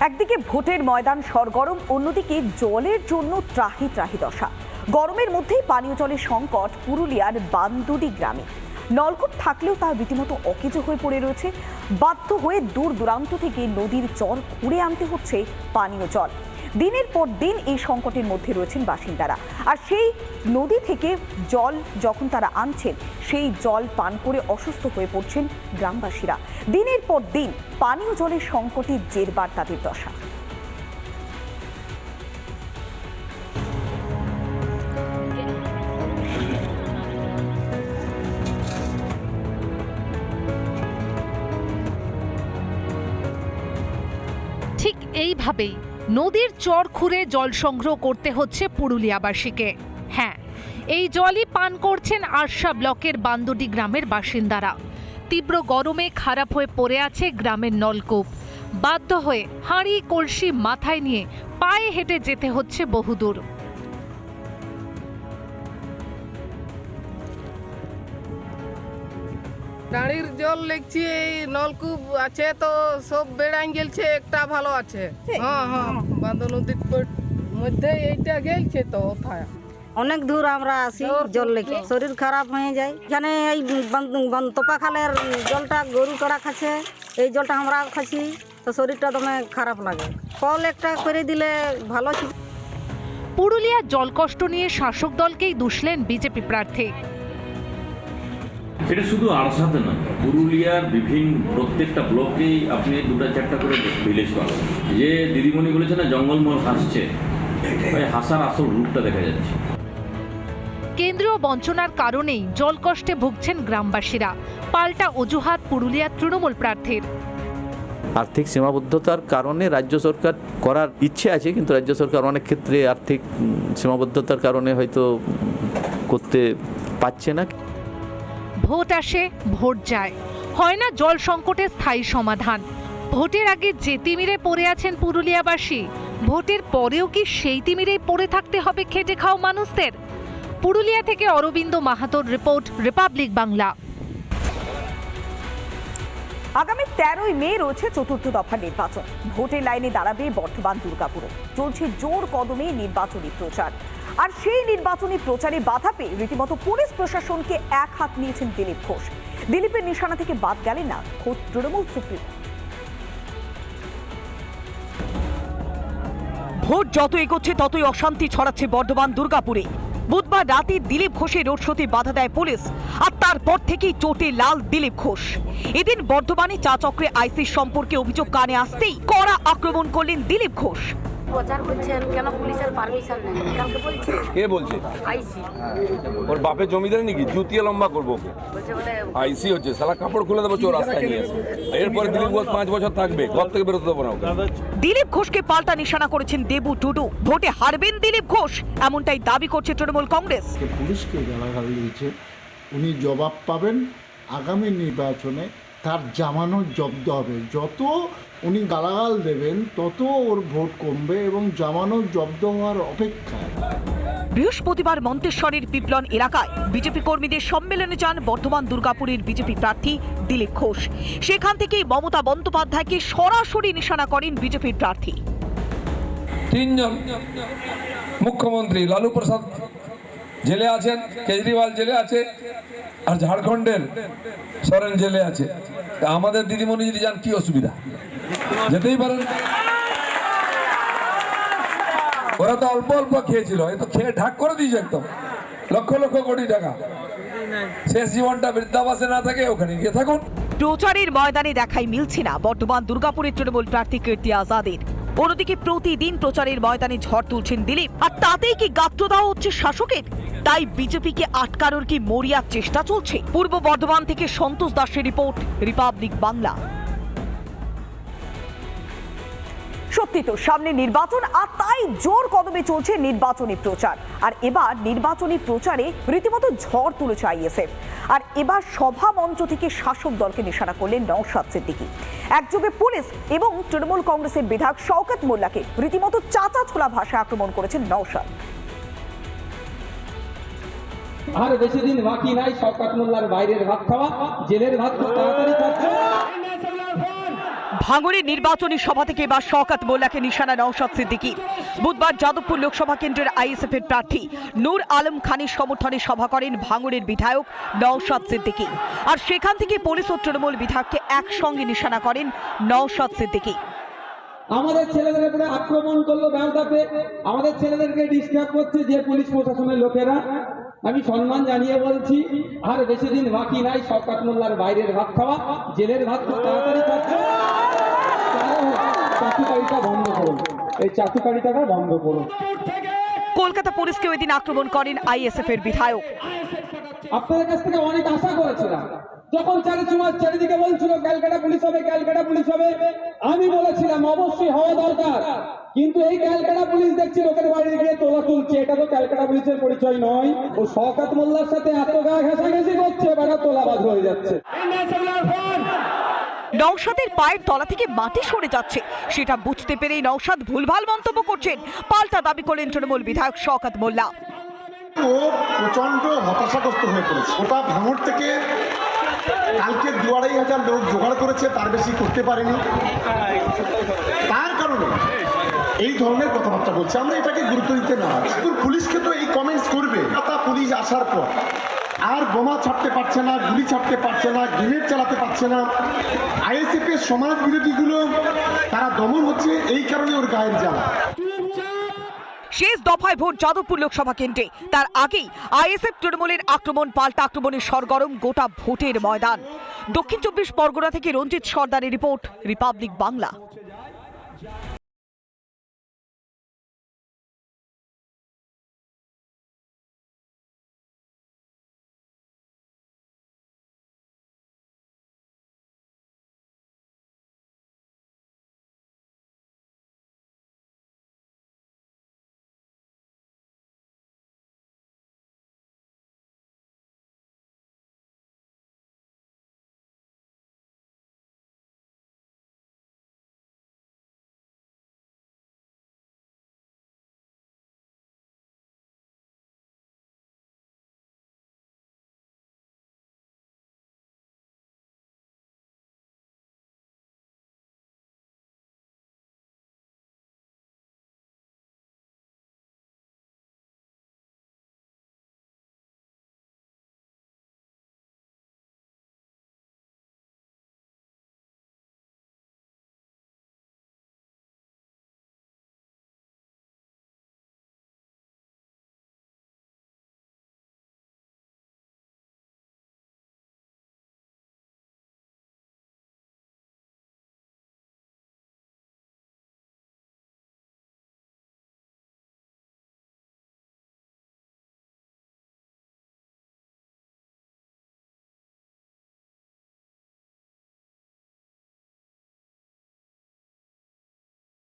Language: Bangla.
একদিকে ভোটের ময়দান সরগরম, অন্যদিকে জলের জন্য ত্রাহি ত্রাহি দশা। গরমের মধ্যেই পানীয় জলের সংকট পুরুলিয়ার বান্দুডি গ্রামে। নলকূপ থাকলেও তা রীতিমতো অকেজো হয়ে পড়ে রয়েছে। বাধ্য হয়ে দূর দূরান্ত থেকে নদীর জল খুঁড়ে আনতে হচ্ছে পানীয় জল। দিনের পর দিন এই সংকটের মধ্যে রয়েছেন বাসিন্দারা। আর সেই নদী থেকে জল যখন তারা আনছেন, সেই জল পান করে অসুস্থ হয়ে পড়ছেন গ্রামবাসীরা। দিনের পর দিন পানীয় জলের সংকটে জেরবার তাদের দশা। ঠিক এইভাবেই নদীর চর খুঁড়ে জল সংগ্রহ করতে হচ্ছে পুরুলিয়াবাসীকে। হ্যাঁ, এই জলই পান করছেন আরশা ব্লকের বান্দুডি গ্রামের বাসিন্দারা। তীব্র গরমে খারাপ হয়ে পড়ে আছে গ্রামের নলকূপ। বাধ্য হয়ে হাঁড়ি কলসি মাথায় নিয়ে পায়ে হেঁটে যেতে হচ্ছে বহুদূর। নাড়ির জল লিখছি, এই নলকূপ আছে তো সব বেড়াই গেলছে, একটা ভালো আছে। হ্যাঁ, বান্দর নদীর মধ্যে এইটা গেলছে তো ওথায়। অনেক দূর আমরা আসি জল লেগে, শরীর খারাপ হয়ে যায়। এখানে এই তোপা খালের জলটা গরু কড়া খাচ্ছে, এই জলটা আমরা খাচ্ছি, তো শরীরটা দমে খারাপ লাগে। কল একটা করে দিলে ভালো ছিল। পুরুলিয়ার জলকষ্ট নিয়ে শাসক দলকেই দুষলেন বিজেপি প্রার্থী। এটা শুধু আরসাতে নয়, পুরুলিয়ার বিভিন্ন প্রত্যেকটা ব্লকেই আপনি দুটা চারটা করে ভিলেজ পাবেন। যে দিদিমণি বলেছে না জঙ্গলমহল হাসছে, হাসার আসল রূপটা দেখা যাচ্ছে। কেন্দ্রীয় বঞ্চনার কারণেই জলকষ্টে ভুগছেন গ্রামবাসীরা। পাল্টা অজুহাত পুরুলিয়ার তৃণমূল প্রার্থীর। আর্থিক সীমাবদ্ধতার কারণে রাজ্য সরকার করার ইচ্ছে আছে, কিন্তু রাজ্য সরকার অনেক ক্ষেত্রে আর্থিক সীমাবদ্ধতার কারণে হয়তো করতে পারছে না। ভোট আসে, ভোট যায়, হয় না জল সংকটের স্থায়ী সমাধান। ভোটের আগে যে তিমিরে পড়ে আছেন পুরুলিয়াবাসী, ভোটের পরেও কি সেই তিমিরেই পড়ে থাকতে হবে খেটে খাও মানুষদের? পুরুলিয়া থেকে অরবিন্দ মাহাতোর রিপোর্ট, রিপাবলিক বাংলা। আগামী 13ই মে রয়েছে চতুর্থ দফা নির্বাচন। ভোটের লাইনে দাঁড়াবে বর্ধমান দুর্গাপুরও। চলছে জোর কদমে নির্বাচনী প্রচার। আর সেই নির্বাচনী প্রচারে বাধা পেয়ে রীতিমতো পুলিশ প্রশাসনকে এক হাত নিয়েছেন দিলীপ ঘোষ। দিলীপের নিশানা থেকে বাদ গেলেন না খোদ তৃণমূল সুপ্রিম। ভোট যত এগোচ্ছে ততই অশান্তি ছড়াচ্ছে বর্ধমান দুর্গাপুরে। বুধবার রাতে দিলীপ ঘোষের রোড শোতে বাধা দেয় পুলিশ, আর তারপর থেকেই চোটে লাল দিলীপ ঘোষ। এদিন বর্ধমানে চা চক্রে আইসির সম্পর্কে অভিযোগ কানে আসতেই কড়া আক্রমণ করলেন দিলীপ ঘোষ। প্রচার করছেন কেন? পুলিশের পারমিশন নেই। কালকে বলছে কে বলছে? আইসি। ওর বাপের জমিদার নাকি? জুতিয়ে লম্বা করবো ওকে। আইসি হচ্ছে সালা, কাপড় খুলে দেবো চোর রাস্তায় নিয়ে। এরপরে দিলীপ ঘোষ 5 বছর থাকবে, ঘর থেকে বেরোতে দেবো না ওকে। দিলীপ ঘোষকে পাল্টা নিশানা করেছেন দেবু টুডু। ভোটে হারবেন দিলীপ ঘোষ, এমনটাই দাবি করছে তৃণমূল কংগ্রেস। পুলিশকে গালাগালি দিয়েছে, উনি জবাব পাবেন আগামী নির্বাচনে। তার জামানত জব্দ হবে। যত উনি গালাগাল দেবেন তত ওর ভোট কমবে এবং জামানত জব্দ হওয়ার অপেক্ষায়। বৃহস্পতিবার মন্তেশ্বরের পিপলন এলাকায় বিজেপি কর্মীদের সম্মেলনে যান বর্ধমান দুর্গাপুরের বিজেপি প্রার্থী দিলীপ ঘোষ। সেখান থেকেই মমতা বন্দ্যোপাধ্যায়কে সরাসরি নিশানা করেন বিজেপির প্রার্থী। 3 জন মুখ্যমন্ত্রী, লালু প্রসাদ জেলে আছেন, কেজরিওয়াল জেলে আছে, আর ঝাড়খণ্ডের সরেন জেলে আছে। আমাদের দিদিমণি যদি যান কি অসুবিধা? যেতেই পারেন। ওরা তো অল্প অল্প খেয়েছিল, এ তো খেয়ে ঢাক করে দিয়েছে একদম। লক্ষ লক্ষ কোটি টাকা। শেষ জীবনটা বৃদ্ধাবাসে না থাকে, ওখানে গিয়ে থাকুন। প্রচারের ময়দানে দেখাই মিলছে না বর্তমান দুর্গাপুরের তৃণমূল প্রার্থী কীর্তি আজাদের। অন্যদিকে প্রতিদিন প্রচারের ময়দানে ঝড় তুলছেন দিলীপ, আর তাতেই কি গাত্রদাহ হচ্ছে শাসকের? তাই বিজেপিকে আটকানোর কি মরিয়ার চেষ্টা চলছে? পূর্ব বর্ধমান থেকে সন্তোষ দাসের রিপোর্ট, রিপাবলিক বাংলা। সত্যি তো সামনে নির্বাচন, আর তাই জোর কদমে চলছে নির্বাচনী প্রচার। আর এবার নির্বাচনী প্রচারে রীতিমতো ঝড় তুলেছে আইএসএফ। আর এবার সভা মঞ্চ থেকে শাসক দলকে নিশানা করলেন নওশাদ সিদ্দিকী। একযোগে পুলিশ এবং তৃণমূল কংগ্রেসের বিধায়ক শওকত মোল্লাকে রীতিমতো চাচা ছোলা ভাষায় আক্রমণ করেছেন নওশাদ। আর বেশি দিন বাকি নাই শওকত মোল্লার বাইরের ভাত খাওয়া, জেলের ভাত খুব তাড়াতাড়ি খাচ্ছে। ভাঙড়ের নির্বাচনী সভা থেকে এবার শওকত মোল্লাকে নিশানা নওশাদ সিদ্দিকী। বুধবার যাদবপুর লোকসভা কেন্দ্রের আইএসএফ এর প্রার্থী নূর আলম খানের সমর্থনে সভা করেন ভাঙড়ের বিধায়ক নওশাদ সিদ্দিকী। আর সেখান থেকে পুলিশ ও তৃণমূল বিধায়ককে একসঙ্গে নিশানা করেন নওশাদ সিদ্দিকী। আমাদের ছেলেদের উপরে আক্রমণ করলো ব্যবসাতে, আমাদের ছেলেদেরকে ডিস্টার্ব করছে যে পুলিশ প্রশাসনের লোকেরা। আমি সম্মান জানিয়ে বলছি, আর বেশি দিন বাকি নাই শওকত মোল্লার বাইরের ভাত খাওয়া, জেলের ভাত খুব তাড়াতাড়ি খাচ্ছে। চাটুকারিতা বন্ধ করুন, এই চাটুকারিতাটা বন্ধ করুন। কলকাতা পুলিশকেও এদিন আক্রমণ করেন আইএসএফ এর বিধায়ক। আপনাদের কাছ থেকে অনেক আশা করেছিলাম, যখন চারিদিকে বলছিল ক্যালকাটা পুলিশ হবে, ক্যালকাটা পুলিশ হবে, আমি বলেছিলাম অবশ্যই হওয়া দরকার। কিন্তু এই ক্যালকাটা পুলিশ দেখছি লোকের বাড়ি গিয়ে তোলা তুলছে, এটা তো ক্যালকাটা পুলিশের পরিচয় নয়। ও শওকত মোল্লার সাথে এত গা ঘেঁষাঘেঁষি করছে, বেড়া তোলাবাজ হয়ে যাচ্ছে। নওশাদের পায়ের তলা থেকে মাটি সরে যাচ্ছে, সেটা বুঝতে পেরেই নওশাদ ভুলভাল মন্তব্য করছেন। পাল্টা দাবি করলেন তৃণমূল বিধায়ক শওকত মোল্লা। ও প্রচন্ড হতাশাগ্রস্ত হয়ে পড়েছে। ওটা ভাঙড় থেকে কালকে ২,৫০০ লোক জোগাড় করেছে, তার বেশি করতে পারেনি। তার কারণে এই ধরনের কথাবার্তা বলছে। আমরা এটাকে গুরুত্ব দিতে না, পুলিশকে তো এই কমেন্টস করবে। পুলিশ আসার পর আর বোমা ছাড়তে পারছে না, গুলি ছাড়তে পারছে না, গ্রেনেড চালাতে পারছে না। আইএসএফ এর সমাজ বিরোধীগুলো তারা দমন হচ্ছে, এই কারণে ওর গায়ের জ্বালা। শেষ দফায় ভোট যাদবপুর লোকসভা কেন্দ্রে, তার আগেই আইএসএফ তৃণমূলের আক্রমণ, পাল্টা আক্রমণের সরগরম গোটা ভোটের ময়দান। দক্ষিণ ২৪ পরগনা থেকে রঞ্জিত সর্দারের রিপোর্ট, রিপাবলিক বাংলা।